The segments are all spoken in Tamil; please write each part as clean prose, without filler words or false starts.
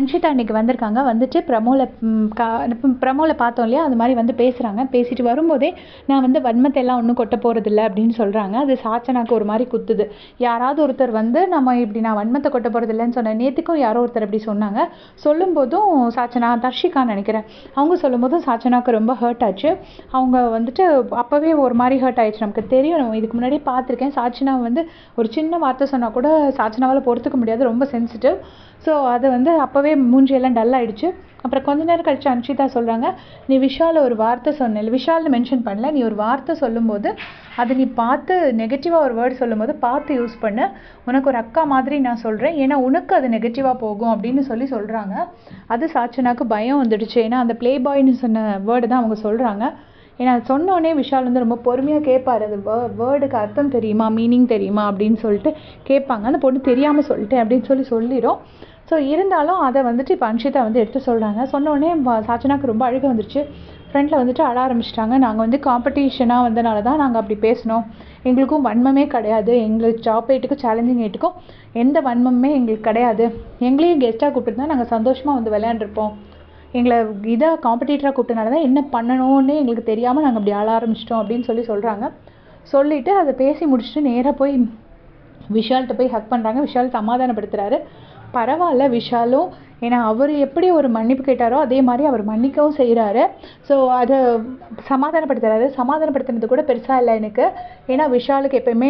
அன்ஷிதா அன்றைக்கி வந்திருக்காங்க. வந்துட்டு ப்ரமோவில் பார்த்தோம் இல்லையா, அது மாதிரி வந்து பேசுகிறாங்க. பேசிட்டு வரும்போதே நான் வந்து வன்மத்தை எல்லாம் ஒன்றும் கொட்ட போகிறதில்ல அப்படின்னு சொல்கிறாங்க. அது சாச்சனாக்கு ஒரு மாதிரி குத்துது. யாராவது ஒருத்தர் வந்து நம்ம இப்படி நான் வன்மத்தை கொட்ட போகிறதில்லன்னு சொன்னேன். நேற்றுக்கும் யாரோ ஒருத்தர் அப்படி சொன்னாங்க. சொல்லும்போதும் சாச்சனா தர்ஷிகான்னு நினைக்கிறேன், அவங்க சொல்லும்போதும் சாச்சனாவுக்கு ரொம்ப ஹர்ட் ஆச்சு. அவங்க வந்துட்டு அப்போவே ஒரு மாதிரி ஹர்ட் ஆயிடுச்சு. நமக்கு தெரியும், இதுக்கு முன்னாடியே பார்த்துருக்கேன். சாச்சனா வந்து ஒரு சின்ன வார்த்தை சொன்னால் கூட சாச்சனாவால் பொறுத்துக்க முடியாது, ரொம்ப சென்சிட்டிவ். ஸோ அது வந்து அப்போவே மூஞ்சியெல்லாம் டல் ஆகிடுச்சு. அப்புறம் கொஞ்ச நேரம் கழிச்சு அன்ஷிதா சொல்கிறாங்க, நீ விஷால் ஒரு வார்த்தை சொன்ன, விஷால்னு மென்ஷன் பண்ணல, நீ ஒரு வார்த்தை சொல்லும்போது அது நீ பார்த்து நெகட்டிவாக ஒரு வேர்டு சொல்லும்போது பார்த்து யூஸ் பண்ணு. உனக்கு ஒரு அக்கா மாதிரி நான் சொல்கிறேன், ஏன்னா உனக்கு அது நெகட்டிவாக போகும் அப்படின்னு சொல்கிறாங்க. அது சாச்சனாக்கு பயம் வந்துடுச்சு. ஏன்னா அந்த ப்ளே பாய்னு சொன்ன வேர்டு தான் அவங்க சொல்கிறாங்க. ஏன்னா அது சொன்னோடனே விஷால் வந்து ரொம்ப பொறுமையாக கேட்பார். அது வேர்டுக்கு அர்த்தம் தெரியுமா, மீனிங் தெரியுமா அப்படின்னு சொல்லிட்டு கேட்பாங்க. அந்த பொண்ணு தெரியாமல் சொல்லிட்டேன் அப்படின்னு சொல்லிடும். ஸோ இருந்தாலும் அதை வந்துட்டு இப்போ அன்ஷிதா வந்து எடுத்து சொல்கிறாங்க. சொன்னோடனே சாச்சனாக்கு ரொம்ப அழுக வந்துருச்சு. ஃப்ரெண்டில் வந்துட்டு அழ ஆரம்பிச்சிட்டாங்க. நாங்கள் வந்து காம்படிஷனாக வந்தனால தான் நாங்கள் அப்படி பேசினோம், எங்களுக்கும் வன்மமே கிடையாது, எங்களுக்கு ஜாப் எயிட்டுக்கும் சேலஞ்சிங் எயிட்டுக்கும் எந்த வன்மமே எங்களுக்கு கிடையாது, எங்களையும் கெஸ்ட்டாக கூப்பிட்டுருந்தா நாங்கள் சந்தோஷமாக வந்து விளையாண்டுருப்போம், எங்களை இதாக காம்படிட்டராக கூப்பிட்டனால தான் என்ன பண்ணணும்னு எங்களுக்கு தெரியாமல் நாங்கள் அப்படி ஆள ஆரம்பிச்சிட்டோம் அப்படின்னு சொல்கிறாங்க. சொல்லிவிட்டு அதை பேசி முடிச்சுட்டு நேராக போய் விஷால்கிட்ட போய் ஹக் பண்ணுறாங்க. விஷால் சமாதானப்படுத்துகிறாரு. பரவாயில்ல விஷாலும், ஏன்னா அவர் எப்படி ஒரு மன்னிப்பு கேட்டாரோ அதே மாதிரி அவர் மன்னிக்கவும் செய்கிறாரு. ஸோ அதை சமாதானப்படுத்துகிறாரு. சமாதானப்படுத்துனது கூட பெருசாக இல்லை எனக்கு. ஏன்னா விஷாலுக்கு எப்போயுமே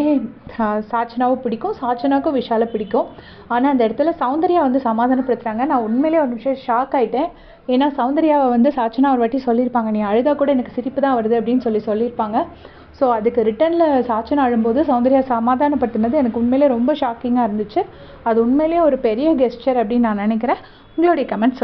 சாச்சனாவும் பிடிக்கும், சாச்சனாவுக்கும் விஷாலை பிடிக்கும். ஆனால் அந்த இடத்துல சௌந்தர்யா வந்து சமாதானப்படுத்துகிறாங்க. நான் உண்மையிலே ஒரு நிமிஷம் ஷாக் ஆகிட்டேன். ஏன்னா சௌந்தர்யாவை வந்து சாச்சனா ஒரு வாட்டி சொல்லியிருப்பாங்க, நீ அழுதா கூட எனக்கு சிரிப்பு தான் வருது அப்படின்னு சொல்லியிருப்பாங்க. ஸோ அதுக்கு ரிட்டனில் சாச்சனா அழும்போது சௌந்தர்யா சமாதானப்படுத்தினது எனக்கு உண்மையிலே ரொம்ப ஷாக்கிங்காக இருந்துச்சு. அது உண்மையிலே ஒரு பெரிய கெஸ்டர் அப்படின்னு நான் நினைக்கிறேன். உங்களுடைய கமெண்ட்ஸ்